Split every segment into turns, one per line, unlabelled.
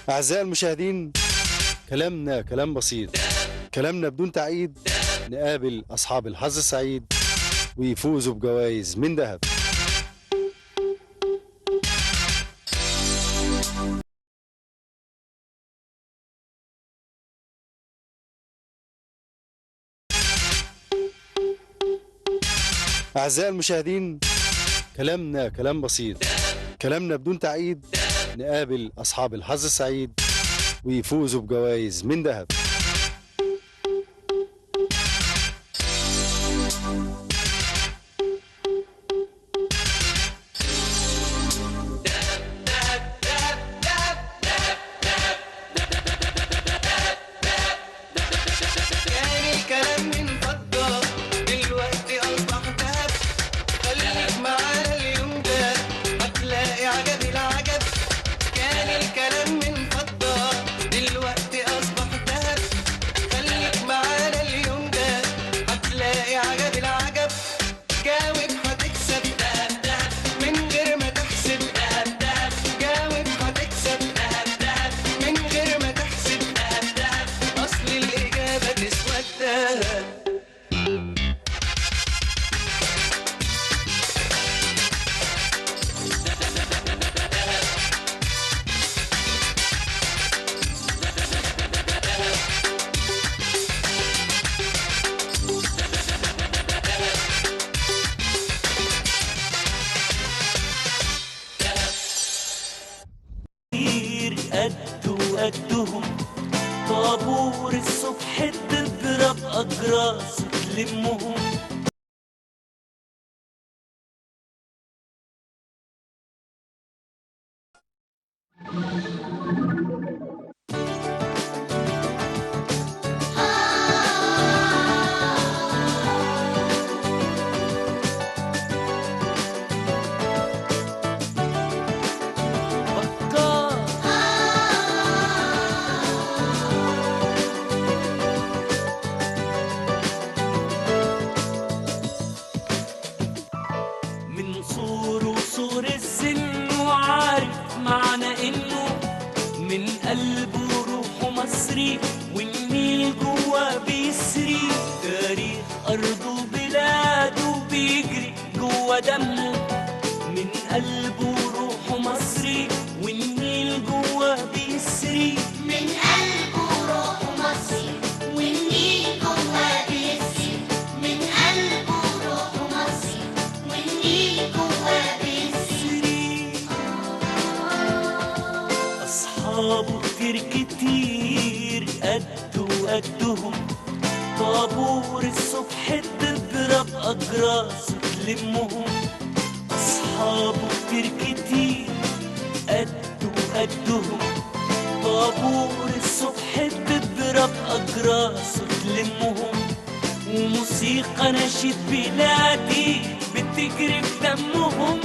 أعزائي المشاهدين، كلامنا كلام بسيط، كلامنا بدون تعقيد. نقابل أصحاب الحظ السعيد ويفوزوا بجوائز من ذهب. أعزائي المشاهدين، كلامنا كلام بسيط، كلامنا بدون تعقيد. نقابل أصحاب الحظ السعيد ويفوزوا بجوائز من ذهب.
كان الكلام من فضة دلوقتي أصبح دهب. خليك معانا اليوم ده هتلاقي عجب العجب. كان الكلام من فضة دلوقتي أصبح دهب. خليك معانا اليوم ده هتلاقي عجب العجب. جاوب هتكسب دهب دهب من غير ما تحسب دهب دهب. جاوب هتكسب دهب دهب من غير ما تحسب دهب دهب. أصل الإجابة تسوى الدهب.
كتير قدهم طابور الصبح تضرب أجراس تلمهم. بكار من صور وصور السن وعارف معنى انه من قلبه روحه مصري والنيل جوا بيسري. تاريخ ارضه وبلاده بيجري جوا دمه. من قلبه روحه مصري والنيل جوا بيسري.
من قلبه روحه مصري والنيل جواه بيسري. من قلبه روحه مصري والنيل جواه بيسري.
أصحابه كتير قدهم طابور الصبح تضرب أجراس تلمهم. أصحابه كتير قدهم طابور الصبح تضرب أجراس تلمهم. وموسيقى نشيد بلادي بتجري في دمهم.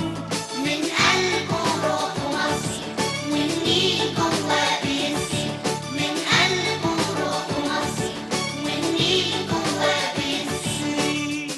من قلبه روحه مصري والنيل جواه بيسري. من قلبه روحه مصري والنيل جواه بيسري.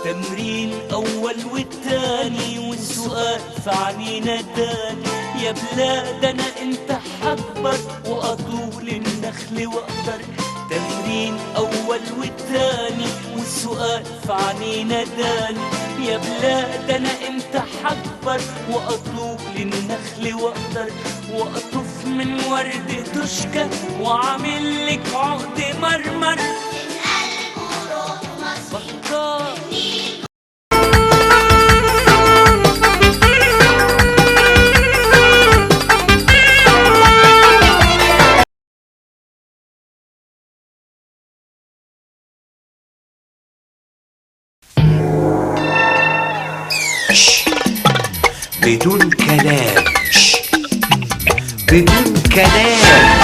تمرين أول والتاني والسؤال في عنينا تاني. يا بلاد أنا أنت حكبر وأطول النخل وأقدر. تمرين أول والتاني والسؤال في عنينا تاني. يا بلاد أنا أنت حكبر وأطول النخل وأقدر. وأطف من ورد تشكى وعامل لك عقد مرمر.
من قلبه روحه مصري
بكار
والنيل
بدون كلام. بدون كلام.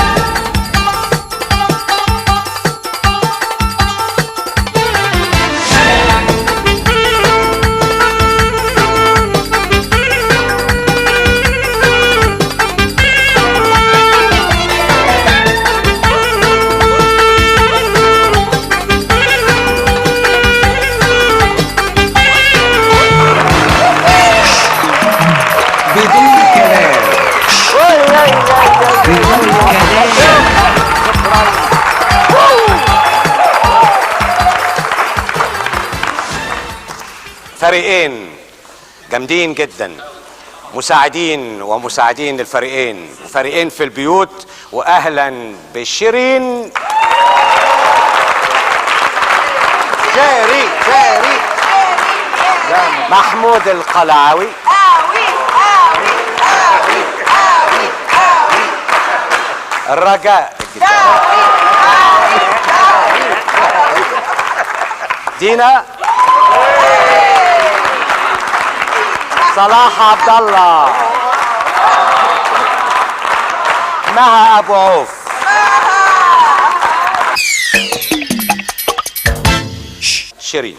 بدون كلام.
فريقين جامدين جدا، مساعدين ومساعدين للفريقين، وفريقين في البيوت. واهلا بشيرين شيري محمود القلعاوي الرجاء دينا صلاح عبد الله مها ابو عوف. شيرين